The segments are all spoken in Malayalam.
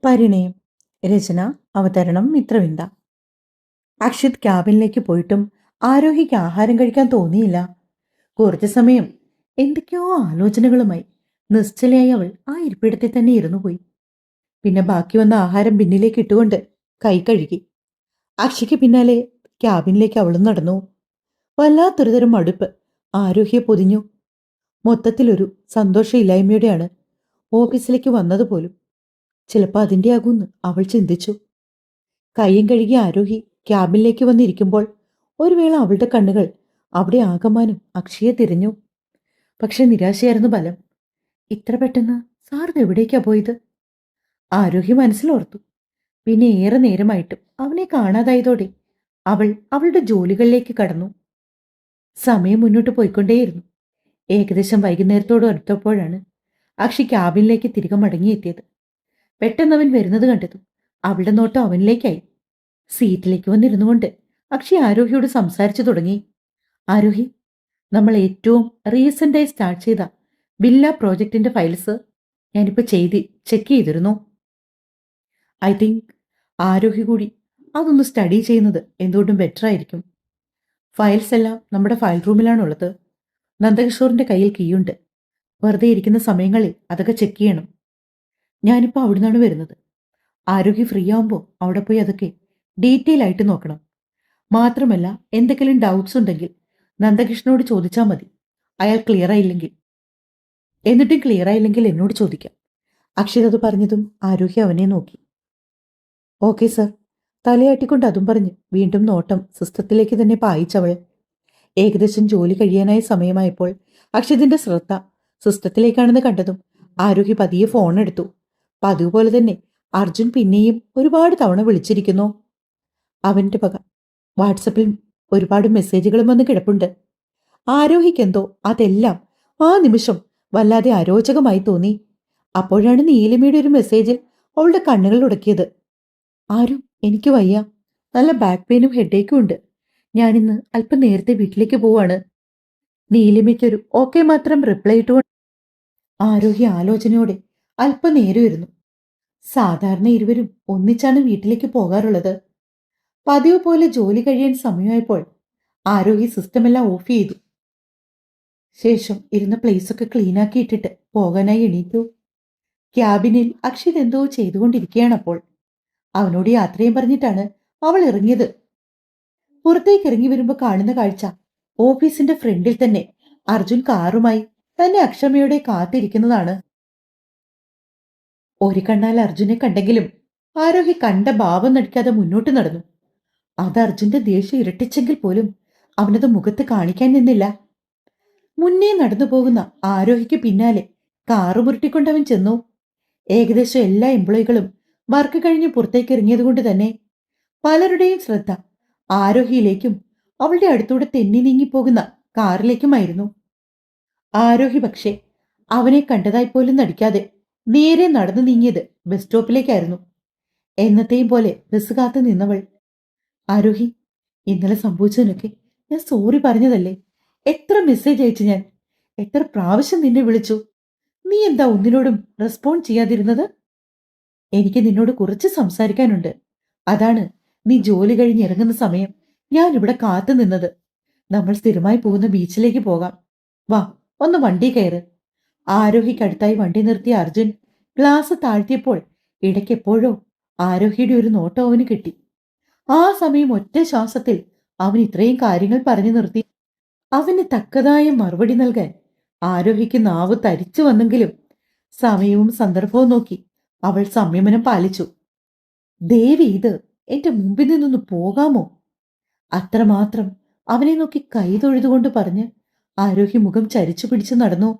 പരിണയം. രചന, അവതരണം മിത്രവിന്ദ. അക്ഷിത് ക്യാബിനിലേക്ക് പോയിട്ടും ആരോഹിക്ക് ആഹാരം കഴിക്കാൻ തോന്നിയില്ല. കുറച്ചു സമയം എന്തൊക്കെയോ ആലോചനകളുമായി നിശ്ചലയായി അവൾ ആ ഇരിപ്പിടത്തിൽ തന്നെ ഇരുന്നു പോയി. പിന്നെ ബാക്കി വന്ന ആഹാരം ബിന്നിലേക്ക് ഇട്ടുകൊണ്ട് കൈ കഴുകി. അക്ഷിക്ക് പിന്നാലെ ക്യാബിനിലേക്ക് അവളും നടന്നു. വല്ലാത്തൊരുതരം മടുപ്പ് ആരോഹിയെ പൊതിഞ്ഞു. മൊത്തത്തിലൊരു സന്തോഷമില്ലായ്മയോടെയാണ് ഓഫീസിലേക്ക് വന്നതുപോലും. ചിലപ്പോൾ അതിൻ്റെ ആകുമെന്ന് അവൾ ചിന്തിച്ചു. കയ്യും കഴുകി ആരോഹി ക്യാബിനിലേക്ക് വന്നിരിക്കുമ്പോൾ ഒരു വേള അവളുടെ കണ്ണുകൾ അവിടെ ആകമാനം അക്ഷയെ തിരിഞ്ഞു. പക്ഷെ നിരാശയായിരുന്നു ബലം. ഇത്ര പെട്ടെന്ന് സാറിന് എവിടേക്കാ പോയത്? ആരോഹി മനസ്സിലോർത്തു. പിന്നെ ഏറെ നേരമായിട്ടും അവനെ കാണാതായതോടെ അവൾ അവളുടെ ജോലികളിലേക്ക് കടന്നു. സമയം മുന്നോട്ട് പോയിക്കൊണ്ടേയിരുന്നു. ഏകദേശം വൈകുന്നേരത്തോട് അടുത്തപ്പോഴാണ് അക്ഷി ക്യാബിനിലേക്ക് തിരികെ മടങ്ങിയെത്തിയത്. പെട്ടെന്ന് അവൻ വരുന്നത് കണ്ടതും അവളുടെ നോട്ടം അവനിലേക്കായി. സീറ്റിലേക്ക് വന്നിരുന്നു കൊണ്ട് അക്ഷി ആരോഹിയോട് സംസാരിച്ചു തുടങ്ങി. ആരോഹി, നമ്മൾ ഏറ്റവും റീസെന്റായി സ്റ്റാർട്ട് ചെയ്ത വില്ല പ്രോജക്റ്റിന്റെ ഫയൽസ് ഞാനിപ്പോൾ ചെക്ക് ചെയ്തിരുന്നു. ഐ തിങ്ക് ആരോഹി കൂടി അതൊന്ന് സ്റ്റഡി ചെയ്യുന്നത് എന്തുകൊണ്ടും ബെറ്റർ ആയിരിക്കും. ഫയൽസ് എല്ലാം നമ്മുടെ ഫയൽ റൂമിലാണുള്ളത്. നന്ദകിഷോറിന്റെ കയ്യിൽ കീയുണ്ട്. വെറുതെ ഇരിക്കുന്ന സമയങ്ങളിൽ അതൊക്കെ ചെക്ക് ചെയ്യണം. ഞാനിപ്പോൾ അവിടെ നിന്നാണ് വരുന്നത്. ആരോഗ്യ ഫ്രീ ആവുമ്പോൾ അവിടെ പോയി അതൊക്കെ ഡീറ്റെയിൽ ആയിട്ട് നോക്കണം. മാത്രമല്ല, എന്തെങ്കിലും ഡൗട്ട്സ് ഉണ്ടെങ്കിൽ നന്ദകൃഷ്ണനോട് ചോദിച്ചാൽ മതി. അയാൾ ക്ലിയർ ആയില്ലെങ്കിൽ എന്നോട് ചോദിക്കാം. അക്ഷിത് അത് പറഞ്ഞതും ആരോഗ്യ അവനെ നോക്കി. Okay sir. തലയാട്ടിക്കൊണ്ട് അതും പറഞ്ഞ് വീണ്ടും നോട്ടം സിസ്റ്റത്തിലേക്ക് തന്നെ പായിച്ചവൾ. ഏകദേശം ജോലി കഴിയാനായ സമയമായപ്പോൾ അക്ഷിതിന്റെ ശ്രദ്ധ സിസ്റ്റത്തിലേക്കാണെന്ന് കണ്ടതും ആരോഗ്യ പതിയെ ഫോൺ എടുത്തു. പതിവ് പോലെ തന്നെ അർജുൻ പിന്നെയും ഒരുപാട് തവണ വിളിച്ചിരിക്കുന്നു. അവന്റെ പക വാട്സപ്പിൽ ഒരുപാട് മെസ്സേജുകളും വന്ന് കിടപ്പുണ്ട്. ആരോഹിക്കെന്തോ അതെല്ലാം ആ നിമിഷം വല്ലാതെ അരോചകമായി തോന്നി. അപ്പോഴാണ് നീലിമയുടെ ഒരു മെസ്സേജിൽ അവളുടെ കണ്ണുകൾ ഉടക്കിയത്. ആരും, എനിക്ക് വയ്യ. നല്ല ബാക്ക് പെയിനും ഹെഡേക്കും ഉണ്ട്. ഞാനിന്ന് അല്പം നേരത്തെ വീട്ടിലേക്ക് പോവാണ്. നീലിമയ്ക്കൊരു ഓക്കെ മാത്രം റിപ്ലൈ ഇട്ടുകൊണ്ട് ആരോഹി ആലോചനയോടെ അല്പനേരം ഇരുന്നു. സാധാരണ ഇരുവരും ഒന്നിച്ചാണ് വീട്ടിലേക്ക് പോകാറുള്ളത്. പതിവ് പോലെ ജോലി കഴിയാൻ സമയമായപ്പോൾ ആരോഹി സിസ്റ്റമെല്ലാം ഓഫ് ചെയ്തു. ശേഷം ഇരുന്ന പ്ലേസൊക്കെ ക്ലീനാക്കി ഇട്ടിട്ട് പോകാനായി എണീറ്റു. ക്യാബിനിൽ അക്ഷിത് എന്തോ ചെയ്തുകൊണ്ടിരിക്കുകയാണ്. അപ്പോൾ അവനോട് യാത്രയും പറഞ്ഞിട്ടാണ് അവൾ ഇറങ്ങിയത്. പുറത്തേക്ക് ഇറങ്ങി വരുമ്പോൾ കാണുന്ന കാഴ്ച ഓഫീസിന്റെ ഫ്രണ്ടിൽ തന്നെ അർജുൻ കാറുമായി തന്നെ അക്ഷമയോടെ കാത്തിരിക്കുന്നതാണ്. ഒരു കണ്ണാൽ അർജുനെ കണ്ടെങ്കിലും ആരോഹി കണ്ട ഭാവം നടിക്കാതെ മുന്നോട്ട് നടന്നു. അത് അർജുന്റെ ദേഷ്യം ഇരട്ടിച്ചെങ്കിൽ പോലും അവനത് മുഖത്ത് കാണിക്കാൻ നിന്നില്ല. മുന്നേ നടന്നു പോകുന്ന ആരോഹിക്ക് പിന്നാലെ കാറ് മുരുട്ടിക്കൊണ്ടവൻ ചെന്നു. ഏകദേശം എല്ലാ എംപ്ലോയികളും വർക്ക് കഴിഞ്ഞ് പുറത്തേക്ക് ഇറങ്ങിയതുകൊണ്ട് തന്നെ പലരുടെയും ശ്രദ്ധ ആരോഹിയിലേക്കും അവളുടെ അടുത്തൂടെ തെന്നി നീങ്ങിപ്പോകുന്ന കാറിലേക്കുമായിരുന്നു. ആരോഹി പക്ഷേ അവനെ കണ്ടതായി പോലും നടിക്കാതെ നേരെ നടന്നു നീങ്ങിയത് ബസ് സ്റ്റോപ്പിലേക്കായിരുന്നു. എന്നത്തെയും പോലെ ബസ് കാത്തു നിന്നവൾ, ആരോഹി, ഇന്നലെ സംഭവിച്ചതിനൊക്കെ ഞാൻ സോറി പറഞ്ഞതല്ലേ? എത്ര മെസ്സേജ് അയച്ചു ഞാൻ, എത്ര പ്രാവശ്യം നിന്നെ വിളിച്ചു. നീ എന്താ ഒന്നിനോടും റെസ്പോണ്ട് ചെയ്യാതിരുന്നത്? എനിക്ക് നിന്നോട് കുറച്ച് സംസാരിക്കാനുണ്ട്. അതാണ് നീ ജോലി കഴിഞ്ഞ് ഇറങ്ങുന്ന സമയം ഞാൻ ഇവിടെ കാത്തു നിന്നത്. നമ്മൾ സ്ഥിരമായി പോകുന്ന ബീച്ചിലേക്ക് പോകാം. വാ, ഒന്ന് വണ്ടി കയറ്. ആരോഹിക്കടുത്തായി വണ്ടി നിർത്തിയ അർജുൻ ഗ്ലാസ് താഴ്ത്തിയപ്പോൾ ഇടയ്ക്കെപ്പോഴോ ആരോഹിയുടെ ഒരു നോട്ടം അവന് കിട്ടി. ആ സമയം ഒറ്റ ശ്വാസത്തിൽ അവൻ ഇത്രയും കാര്യങ്ങൾ പറഞ്ഞു നിർത്തി. അവന് തക്കതായ മറുപടി നൽകാൻ ആരോഹിക്ക് നാവ് തരിച്ചു വന്നെങ്കിലും സമയവും സന്ദർഭവും നോക്കി അവൾ സംയമനം പാലിച്ചു. ദേവി, ഇത് എന്റെ മുമ്പിൽ നിന്നൊന്ന് പോകാമോ? അത്രമാത്രം അവനെ നോക്കി കൈ തൊഴുതുകൊണ്ട് പറഞ്ഞ് ആരോഹി മുഖം ചരിച്ചു പിടിച്ചു നടന്നു.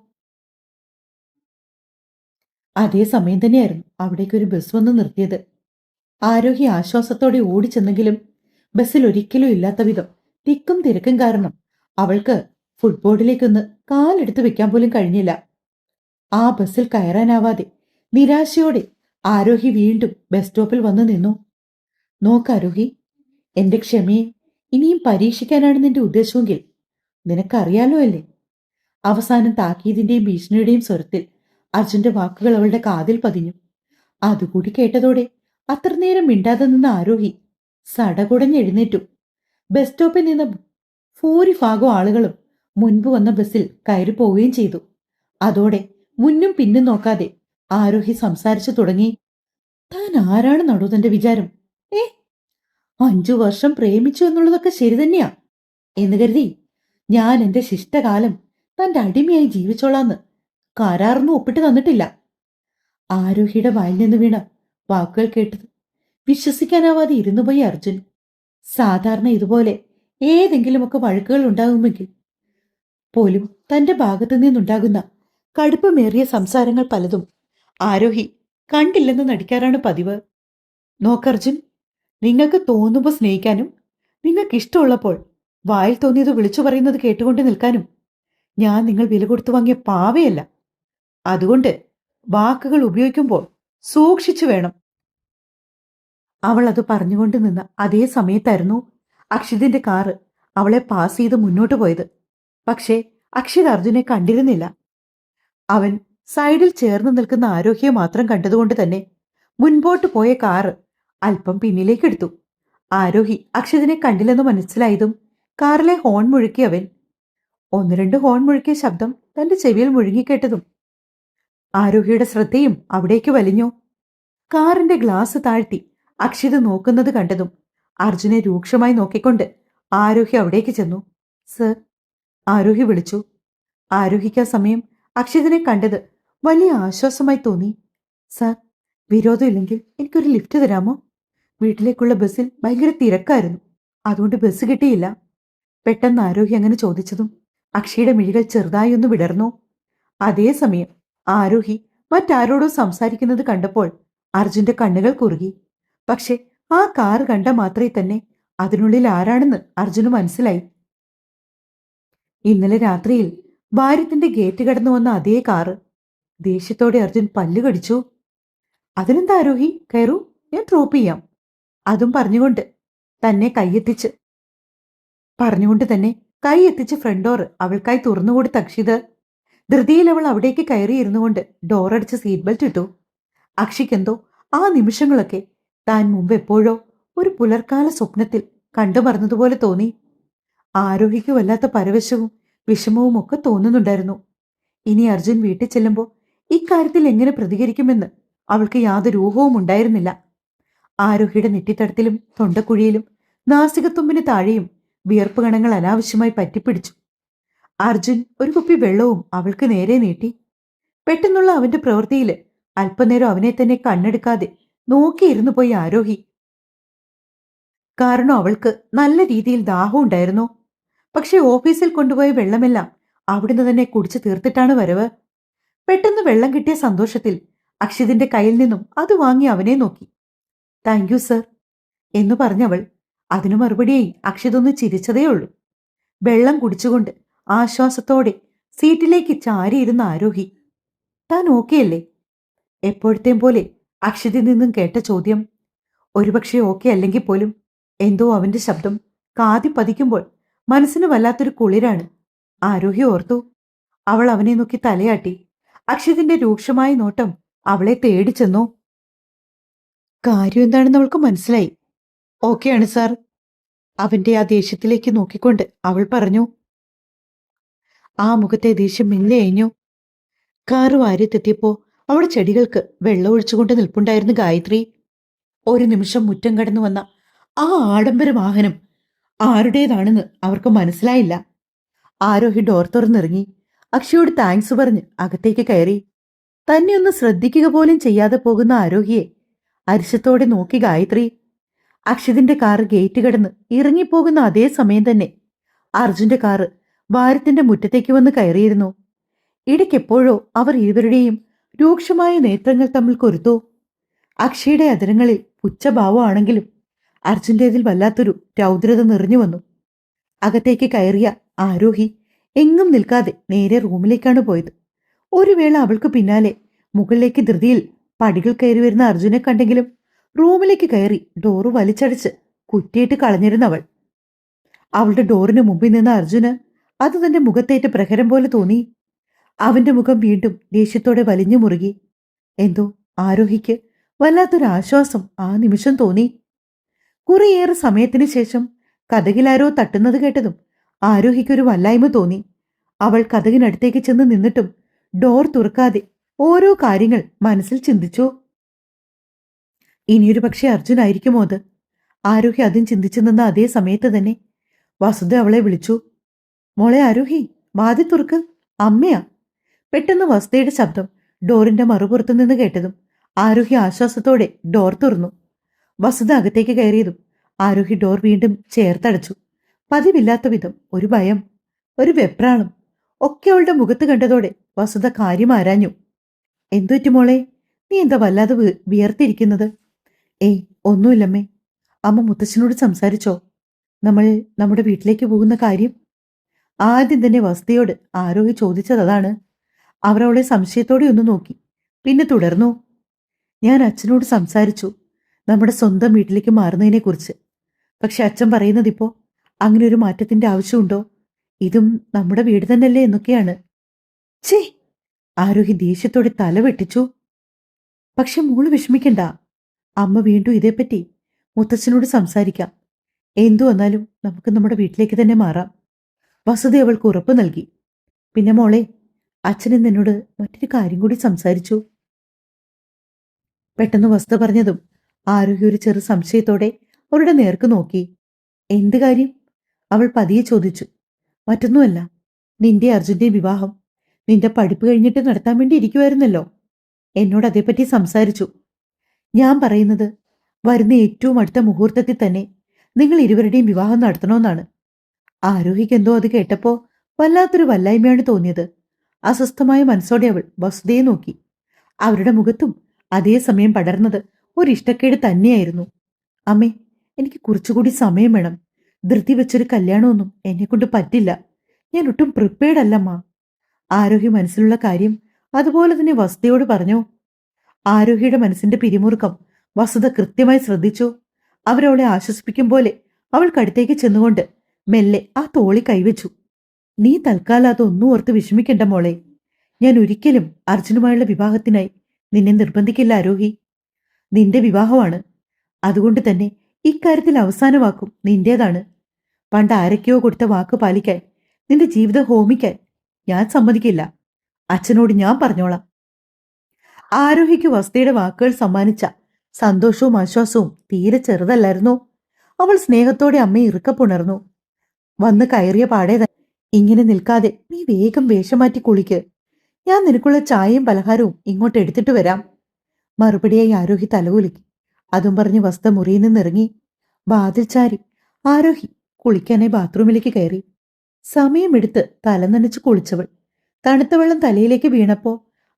അതേ സമയം തന്നെയായിരുന്നു അവിടേക്കൊരു ബസ് വന്ന് നിർത്തിയത്. ആരോഹി ആശ്വാസത്തോടെ ഓടിച്ചെന്നെങ്കിലും ബസ്സിൽ ഒരിക്കലും ഇല്ലാത്ത വിധം തിക്കും തിരക്കും കാരണം അവൾക്ക് ഫുട്ബോർഡിലേക്കൊന്ന് കാലെടുത്ത് വെക്കാൻ പോലും കഴിഞ്ഞില്ല. ആ ബസ്സിൽ കയറാനാവാതെ നിരാശയോടെ ആരോഹി വീണ്ടും ബസ് സ്റ്റോപ്പിൽ വന്നു നിന്നു. നോക്കാരോഹി, എന്റെ ക്ഷമയെ ഇനിയും പരീക്ഷിക്കാനാണ് നിന്റെ ഉദ്ദേശമെങ്കിൽ നിനക്കറിയാലോ അല്ലേ? അവസാനം താക്കീതിന്റെയും ഭീഷണിയുടെയും സ്വരത്തിൽ അർജുന്റെ വാക്കുകൾ അവളുടെ കാതിൽ പതിഞ്ഞു. അതുകൂടി കേട്ടതോടെ അത്ര നേരം മിണ്ടാതെ നിന്ന ആരോഹി സടകുടഞ്ഞെഴുന്നേറ്റു. ബസ് സ്റ്റോപ്പിൽ നിന്ന് ഭൂരിഭാഗം ആളുകളും മുൻപ് വന്ന ബസ്സിൽ കയറി പോവുകയും ചെയ്തു. അതോടെ മുന്നും പിന്നും നോക്കാതെ ആരോഹി സംസാരിച്ചു തുടങ്ങി. താൻ ആരാണ് നടു തന്റെ വിചാരം? ഏ 5 വർഷം പ്രേമിച്ചു എന്നുള്ളതൊക്കെ ശരി തന്നെയാ എന്ന് കരുതി ഞാൻ എന്റെ ശിഷ്ടകാലം തന്റെ അടിമയായി ജീവിച്ചോളാന്ന് കരാറൊന്നും ഒപ്പിട്ട് തന്നിട്ടില്ല. ആരോഹിയുടെ വായിൽ നിന്ന് വീണ വാക്കുകൾ കേട്ടത് വിശ്വസിക്കാനാവാതെ ഇരുന്നുപോയി അർജുൻ. സാധാരണ ഇതുപോലെ ഏതെങ്കിലുമൊക്കെ വഴക്കുകൾ ഉണ്ടാകുമെങ്കിൽ പോലും തന്റെ ഭാഗത്തു നിന്നുണ്ടാകുന്ന കടുപ്പമേറിയ സംസാരങ്ങൾ പലതും ആരോഹി കണ്ടില്ലെന്ന് നടിക്കാറാണ് പതിവ്. നോക്കർജുൻ, നിങ്ങൾക്ക് തോന്നുമ്പോൾ സ്നേഹിക്കാനും നിങ്ങൾക്ക് ഇഷ്ടമുള്ളപ്പോൾ വായിൽ തോന്നിയത് വിളിച്ചു പറയുന്നത് കേട്ടുകൊണ്ട് നിൽക്കാനും ഞാൻ നിങ്ങൾ വില കൊടുത്തു വാങ്ങിയ പാവയല്ല. അതുകൊണ്ട് വാക്കുകൾ ഉപയോഗിക്കുമ്പോൾ സൂക്ഷിച്ചു വേണം. അവൾ അത് പറഞ്ഞുകൊണ്ട് നിന്ന അതേ സമയത്തായിരുന്നു അക്ഷിതിന്റെ കാറ് അവളെ പാസ് ചെയ്ത് മുന്നോട്ട് പോയത്. പക്ഷേ അക്ഷിത് അർജുനെ കണ്ടിരുന്നില്ല. അവൻ സൈഡിൽ ചേർന്ന് നിൽക്കുന്ന ആരോഹ്യെ മാത്രം കണ്ടതുകൊണ്ട് തന്നെ മുൻപോട്ട് പോയ കാറ് അല്പം പിന്നിലേക്കെടുത്തു. ആരോഹി അക്ഷിതിനെ കണ്ടില്ലെന്ന് മനസ്സിലായതും കാറിലെ ഹോൺ മുഴുക്കി അവൻ. 1-2 ഹോൺ മുഴുക്കിയ ശബ്ദം തന്റെ ചെവിയിൽ മുഴുങ്ങിക്കേട്ടതും ആരോഹിയുടെ ശ്രദ്ധയും അവിടേക്ക് വലിഞ്ഞു. കാറിന്റെ ഗ്ലാസ് താഴ്ത്തി അക്ഷിത് നോക്കുന്നത് കണ്ടതും അർജുനെ രൂക്ഷമായി നോക്കിക്കൊണ്ട് ആരോഹി അവിടേക്ക് ചെന്നു. സർ, ആരോഹി വിളിച്ചു. ആരോഹിക്ക് ആ സമയം അക്ഷിതിനെ കണ്ടത് വലിയ ആശ്വാസമായി തോന്നി. സർ, വിരോധമില്ലെങ്കിൽ എനിക്കൊരു ലിഫ്റ്റ് തരാമോ? വീട്ടിലേക്കുള്ള ബസ്സിൽ ഭയങ്കര തിരക്കായിരുന്നു, അതുകൊണ്ട് ബസ് കിട്ടിയില്ല. പെട്ടെന്ന് ആരോഹി അങ്ങനെ ചോദിച്ചതും അക്ഷിയുടെ മിഴികൾ ചെറുതായി ഒന്ന് വിടർന്നു. അതേസമയം ആരോഹി മറ്റാരോടോ സംസാരിക്കുന്നത് കണ്ടപ്പോൾ അർജുന്റെ കണ്ണുകൾ കുറുകി. പക്ഷെ ആ കാർ കണ്ട മാത്രമേ തന്നെ അതിനുള്ളിൽ ആരാണെന്ന് അർജുന് മനസ്സിലായി. ഇന്നലെ രാത്രിയിൽ ഭാര്യത്തിന്റെ ഗേറ്റ് കടന്നു വന്ന അതേ കാറ്. ദേഷ്യത്തോടെ അർജുൻ പല്ലു കടിച്ചു. അതിനെന്താ ആരോഹി, കയറൂ, ഞാൻ ഡ്രോപ്പ് ചെയ്യാം. അതും പറഞ്ഞുകൊണ്ട് തന്നെ കൈ എത്തിച്ച് ഫ്രണ്ട് ഡോർ അവൾക്കായി തുറന്നുകൊടുത്ത അക്ഷിത് ധൃതിയിൽ അവൾ അവിടേക്ക് കയറിയിരുന്നു കൊണ്ട് ഡോറടിച്ച് സീറ്റ് ബെൽറ്റ് ഇട്ടു. അക്ഷിക്കെന്തോ ആ നിമിഷങ്ങളൊക്കെ താൻ മുമ്പ് എപ്പോഴോ ഒരു പുലർക്കാല സ്വപ്നത്തിൽ കണ്ടു മറന്നതുപോലെ തോന്നി. ആരോഹിക്ക് വല്ലാത്ത പരവശവും വിഷമവും ഒക്കെ തോന്നുന്നുണ്ടായിരുന്നു. ഇനി അർജുൻ വീട്ടിൽ ചെല്ലുമ്പോൾ ഇക്കാര്യത്തിൽ എങ്ങനെ പ്രതികരിക്കുമെന്ന് അവൾക്ക് യാതൊരു ഊഹവും ഉണ്ടായിരുന്നില്ല. ആരോഹിയുടെ നെറ്റിത്തടത്തിലും തൊണ്ടക്കുഴിയിലും നാസികത്തുമ്പിന് താഴെയും വിയർപ്പ് കണങ്ങൾ അനാവശ്യമായി പറ്റിപ്പിടിച്ചു. അർജുൻ ഒരു കുപ്പി വെള്ളവും അവൾക്ക് നേരെ നീട്ടി. പെട്ടെന്നുള്ള അവന്റെ പ്രവൃത്തിയിൽ അല്പനേരം അവനെ തന്നെ കണ്ണെടുക്കാതെ നോക്കിയിരുന്നു പോയി ആരോഹി. കാരണം അവൾക്ക് നല്ല രീതിയിൽ ദാഹം ഉണ്ടായിരുന്നു. പക്ഷെ ഓഫീസിൽ കൊണ്ടുപോയ വെള്ളമെല്ലാം അവിടുന്ന് തന്നെ കുടിച്ചു തീർത്തിട്ടാണ് വരവ്. പെട്ടെന്ന് വെള്ളം കിട്ടിയ സന്തോഷത്തിൽ അക്ഷിതിന്റെ കയ്യിൽ നിന്നും അത് വാങ്ങി അവനെ നോക്കി. താങ്ക് യു സർ എന്ന് പറഞ്ഞവൾ അതിനു മറുപടിയായി അക്ഷിതൊന്ന് ചിരിച്ചതേയുള്ളൂ. വെള്ളം കുടിച്ചുകൊണ്ട് ആശ്വാസത്തോടെ സീറ്റിലേക്ക് ചാരിയിരുന്ന ആരോഹി, താൻ ഓക്കെയല്ലേ? എപ്പോഴത്തെയും പോലെ അക്ഷിതിൽ നിന്നും കേട്ട ചോദ്യം. ഒരുപക്ഷെ ഓക്കെ അല്ലെങ്കിൽ പോലും എന്തോ അവന്റെ ശബ്ദം കാതി പതിക്കുമ്പോൾ മനസ്സിന് വല്ലാത്തൊരു കുളിരാണ്. ആരോഹി ഓർത്തു. അവൾ അവനെ നോക്കി തലയാട്ടി. അക്ഷിതിന്റെ രൂക്ഷമായ നോട്ടം അവളെ തേടിച്ചെന്നു. കാര്യം എന്താണെന്ന് അവൾക്ക് മനസ്സിലായി. ഓക്കെയാണ് സാർ. അവന്റെ ആ ദേഷ്യത്തിലേക്ക് നോക്കിക്കൊണ്ട് അവൾ പറഞ്ഞു. ആ മുഖത്തെ ദേഷ്യം മെല്ലെ അയഞ്ഞു. കാറ് വാര്യത്തെത്തിയപ്പോ അവിടെ ചെടികൾക്ക് വെള്ളം ഒഴിച്ചുകൊണ്ട് നിൽപ്പുണ്ടായിരുന്ന ഗായത്രി. ഒരു നിമിഷം മുറ്റം കടന്നു വന്ന ആ ആഡംബര വാഹനം ആരുടേതാണെന്ന് അവർക്ക് മനസ്സിലായില്ല. ആരോഹി ഡോർ തുറന്നിറങ്ങി അക്ഷയോട് താങ്ക്സ് പറഞ്ഞ് അകത്തേക്ക് കയറി. തന്നെ ഒന്ന് ശ്രദ്ധിക്കുക പോലും ചെയ്യാതെ പോകുന്ന ആരോഹിയെ അരിശത്തോടെ നോക്കി ഗായത്രി. അക്ഷിതിന്റെ കാറ് ഗേറ്റ് കടന്ന് ഇറങ്ങിപ്പോകുന്ന അതേ സമയം തന്നെ അർജുന്റെ കാറ് ഭാരത്തിന്റെ മുറ്റത്തേക്ക് വന്ന് കയറിയിരുന്നു. ഇടയ്ക്കെപ്പോഴോ അവർ ഇരുവരുടെയും രൂക്ഷമായ നേത്രങ്ങൾ തമ്മിൽ കൊരുത്തു. അക്ഷയുടെ അതിരങ്ങളിൽ പുച്ഛഭാവമാണെങ്കിലും അർജുന്റേതിൽ വല്ലാത്തൊരു രൗദ്രത നിറഞ്ഞു വന്നു. അകത്തേക്ക് കയറിയ ആരോഹി എങ്ങും നിൽക്കാതെ നേരെ റൂമിലേക്കാണ് പോയത്. ഒരു വേള അവൾക്ക് പിന്നാലെ മുകളിലേക്ക് ധൃതിയിൽ പടികൾ കയറി വരുന്ന അർജുനെ കണ്ടെങ്കിലും റൂമിലേക്ക് കയറി ഡോറ് വലിച്ചടച്ച് കുറ്റിയിട്ട് കളഞ്ഞിരുന്നവൾ. അവളുടെ ഡോറിന് മുമ്പിൽ നിന്ന അർജുന് അത് തന്റെ മുഖത്തേറ്റ് പ്രഹരം പോലെ തോന്നി. അവന്റെ മുഖം വീണ്ടും ദേഷ്യത്തോടെ വലിഞ്ഞു മുറുകി. എന്തോ ആരോഹിക്ക് വല്ലാത്തൊരാശ്വാസം ആ നിമിഷം തോന്നി. കുറേയേറെ സമയത്തിന് ശേഷം കതകിലാരോ തട്ടുന്നത് കേട്ടതും ആരോഹിക്കൊരു വല്ലായ്മ തോന്നി. അവൾ കതകിനടുത്തേക്ക് ചെന്ന് നിന്നിട്ടും ഡോർ തുറക്കാതെ ഓരോ കാര്യങ്ങൾ മനസ്സിൽ ചിന്തിച്ചു. ഇനിയൊരു പക്ഷേ അർജുനായിരിക്കുമോ അത്? ആരോഹി അതും ചിന്തിച്ചു നിന്ന അതേ സമയത്ത് തന്നെ വസുധ അവളെ വിളിച്ചു. മോളെ ആരോഹി, വാതിൽ തുറക്ക്, അമ്മയാ. പെട്ടെന്ന് വസുധയുടെ ശബ്ദം ഡോറിന്റെ മറുപുറത്തു നിന്ന് കേട്ടതും ആരോഹി ആശ്വാസത്തോടെ ഡോർ തുറന്നു. വസുധ അകത്തേക്ക് കയറിയതും ആരോഹി ഡോർ വീണ്ടും ചേർത്തടച്ചു. പതിവില്ലാത്ത വിധം ഒരു ഭയം, ഒരു വെപ്രാളം ഒക്കെ അവളുടെ മുഖത്ത് കണ്ടതോടെ വസുധ കാര്യം ആരാഞ്ഞു. എന്തുപറ്റി മോളെ, നീ എന്താ വല്ലാതെ വിയർത്തിരിക്കുന്നത്? ഏയ്, ഒന്നുമില്ലമ്മേ. അമ്മ മുത്തച്ഛനോട് സംസാരിച്ചോ നമ്മൾ നമ്മുടെ വീട്ടിലേക്ക് പോകുന്ന കാര്യം? ആദ്യം തന്നെ വസുധയോട് ആരോഹി ചോദിച്ചതാണ്. അവർ അവളെ സംശയത്തോടെ ഒന്ന് നോക്കി. പിന്നെ തുടർന്നു. ഞാൻ അച്ഛനോട് സംസാരിച്ചു നമ്മുടെ സ്വന്തം വീട്ടിലേക്ക് മാറുന്നതിനെക്കുറിച്ച്. പക്ഷെ അച്ഛൻ പറയുന്നതിപ്പോ അങ്ങനെ ഒരു മാറ്റത്തിന്റെ ആവശ്യമുണ്ടോ? ഇതും നമ്മുടെ വീട് തന്നെയല്ലേ എന്നൊക്കെയാണ്. ഛേ! ആരോഹി ദേഷ്യത്തോടെ തല വെട്ടിച്ചു. പക്ഷെ മോള് വിഷമിക്കണ്ട. അമ്മ വീണ്ടും ഇതേപ്പറ്റി മുത്തച്ഛനോട് സംസാരിക്കാം. എന്തു വന്നാലും നമുക്ക് നമ്മുടെ വീട്ടിലേക്ക് തന്നെ മാറാം. വസുധ അവൾക്ക് ഉറപ്പ് നൽകി. പിന്നെ മോളെ, അച്ഛൻ എന്നോട് മറ്റൊരു കാര്യം കൂടി സംസാരിച്ചു. പെട്ടെന്ന് വസുധ പറഞ്ഞതും ആരോഗ്യ ഒരു ചെറു സംശയത്തോടെ അവരുടെ നേർക്ക് നോക്കി. എന്ത് കാര്യം? അവൾ പതിയെ ചോദിച്ചു. മറ്റൊന്നുമല്ല, നിന്റെ അർജുന്റെ വിവാഹം നിന്റെ പഠിപ്പ് കഴിഞ്ഞിട്ട് നടത്താൻ വേണ്ടി ഇരിക്കുമായിരുന്നല്ലോ. എന്നോട് അതേപ്പറ്റി സംസാരിച്ചു. ഞാൻ പറയുന്നത് വരുന്ന ഏറ്റവും അടുത്ത മുഹൂർത്തത്തിൽ തന്നെ നിങ്ങൾ ഇരുവരുടെയും വിവാഹം നടത്തണമെന്നാണ്. ആരോഹിക്കെന്തോ അത് കേട്ടപ്പോ വല്ലാത്തൊരു വല്ലായ്മയാണ് തോന്നിയത്. അസ്വസ്ഥമായ മനസ്സോടെ അവൾ വസുധയെ നോക്കി. അവരുടെ മുഖത്തും അതേസമയം പടർന്നത് ഒരിഷ്ടക്കേട് തന്നെയായിരുന്നു. അമ്മേ, എനിക്ക് കുറച്ചുകൂടി സമയം വേണം. ധൃതി വെച്ചൊരു കല്യാണമൊന്നും എന്നെക്കൊണ്ട് പറ്റില്ല. ഞാൻ ഒട്ടും പ്രിപ്പയർഡ് അല്ലമ്മ. ആരോഹി മനസ്സിലുള്ള കാര്യം അതുപോലെ തന്നെ വസുധയോട് പറഞ്ഞു. ആരോഹിയുടെ മനസ്സിന്റെ പിരിമുറുക്കം വസുധ കൃത്യമായി ശ്രദ്ധിച്ചു. അവരവളെ ആശ്വസിപ്പിക്കും പോലെ അവൾക്കടുത്തേക്ക് ചെന്നുകൊണ്ട് മെല്ലെ ആ തോളി കൈവച്ചു. നീ തൽക്കാലം അതൊന്നും ഓർത്ത് വിഷമിക്കണ്ട മോളെ. ഞാൻ ഒരിക്കലും അർജുനുമായുള്ള വിവാഹത്തിനായി നിന്നെ നിർബന്ധിക്കില്ല ആരോഹി. നിന്റെ വിവാഹമാണ്. അതുകൊണ്ട് തന്നെ ഇക്കാര്യത്തിൽ അവസാന വാക്കും നിന്റേതാണ്. പണ്ട് ആരൊക്കെയോ കൊടുത്ത വാക്ക് പാലിക്കാൻ, നിന്റെ ജീവിതം ഹോമിക്കാൻ ഞാൻ സമ്മതിക്കില്ല. അച്ഛനോട് ഞാൻ പറഞ്ഞോളാം. ആരോഹിക്ക് വസുധയുടെ വാക്കുകൾ സമ്മാനിച്ച സന്തോഷവും ആശ്വാസവും തീരെ ചെറുതല്ലായിരുന്നു. അവൾ സ്നേഹത്തോടെ അമ്മയെ ഇറുക്കപ്പുണർന്നു. വന്ന് കയറിയ പാടെ തന്നെ, ഇങ്ങനെ നിൽക്കാതെ നീ വേഗം വേഷം മാറ്റി കുളിക്ക്. ഞാൻ നിനക്കുള്ള ചായയും പലഹാരവും ഇങ്ങോട്ട് എടുത്തിട്ട് വരാം. മറുപടിയായി ആരോഹി തലകുലുക്കി. അതും പറഞ്ഞ് വസുധ മുറിയിൽ നിന്നിറങ്ങി. വാതിൽ ചാരി ആരോഹി കുളിക്കാനായി ബാത്റൂമിലേക്ക് കയറി. സമയമെടുത്ത് തല നനച്ച് കുളിച്ചവൾ തണുത്ത വെള്ളം തലയിലേക്ക് വീണപ്പോ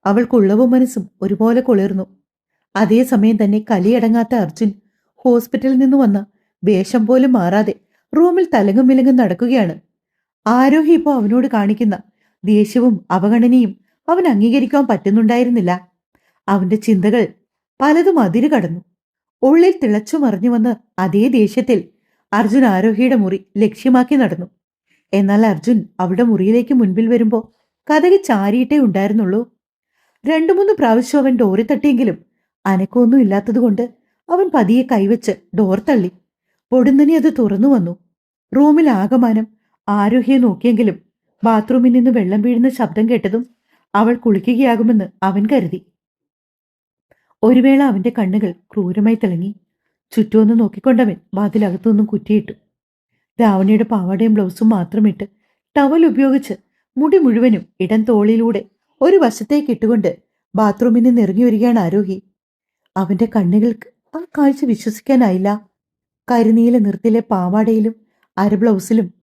അവൾക്കുള്ളവും മനസ്സും ഒരുപോലെ കുളിർന്നു. അതേസമയം തന്നെ കലിയടങ്ങാത്ത അർജുൻ ഹോസ്പിറ്റലിൽ നിന്ന് വന്ന വേഷം പോലും മാറാതെ റൂമിൽ തലങ്ങും വിലങ്ങും നടക്കുകയാണ്. ആരോഹി ഇപ്പോൾ അവനോട് കാണിക്കുന്ന ദേഷ്യവും അവഗണനയും അവൻ അംഗീകരിക്കാൻ പറ്റുന്നുണ്ടായിരുന്നില്ല. അവന്റെ ചിന്തകൾ പലതും അതിര് കടന്നു. ഉള്ളിൽ തിളച്ചു മറിഞ്ഞു വന്ന അതേ ദേഷ്യത്തിൽ അർജുൻ ആരോഹിയുടെ മുറി ലക്ഷ്യമാക്കി നടന്നു. എന്നാൽ അർജുൻ അവിടെ മുറിയിലേക്ക് മുൻപിൽ വരുമ്പോ കതക് ചാരിയിട്ടേ ഉണ്ടായിരുന്നുള്ളൂ. 2-3 പ്രാവശ്യം അവൻ ഡോറി തട്ടിയെങ്കിലും അനക്കമൊന്നും ഇല്ലാത്തതുകൊണ്ട് അവൻ പതിയെ കൈവച്ച് ഡോർ തള്ളി. പൊടുന്നനെ അത് തുറന്നു വന്നു. റൂമിൽ ആകമാനം ആരോഹിയെ നോക്കിയെങ്കിലും ബാത്റൂമിൽ നിന്ന് വെള്ളം വീഴുന്ന ശബ്ദം കേട്ടതും അവൾ കുളിക്കുകയാകുമെന്ന് അവൻ കരുതി. ഒരു വേള അവന്റെ കണ്ണുകൾ ക്രൂരമായി തിളങ്ങി. ചുറ്റുമൊന്ന് നോക്കിക്കൊണ്ടവൻ വാതിലകത്തുനിന്നും കുറ്റിയിട്ടു. രാവണിയുടെ പാവാടയും ബ്ലൗസും മാത്രമിട്ട് ടവൽ ഉപയോഗിച്ച് മുടി മുഴുവനും ഇടം തോളിലൂടെ ഒരു വശത്തേക്ക് ഇട്ടുകൊണ്ട് ബാത്റൂമിൽ നിന്ന് ഇറങ്ങി വരികയാണ് ആരോഹി. അവന്റെ കണ്ണുകൾക്ക് ആ കാഴ്ച വിശ്വസിക്കാനായില്ല. കരിനീല നിറത്തിലെ പാവാടയിലും അര ബ്ലൗസിലും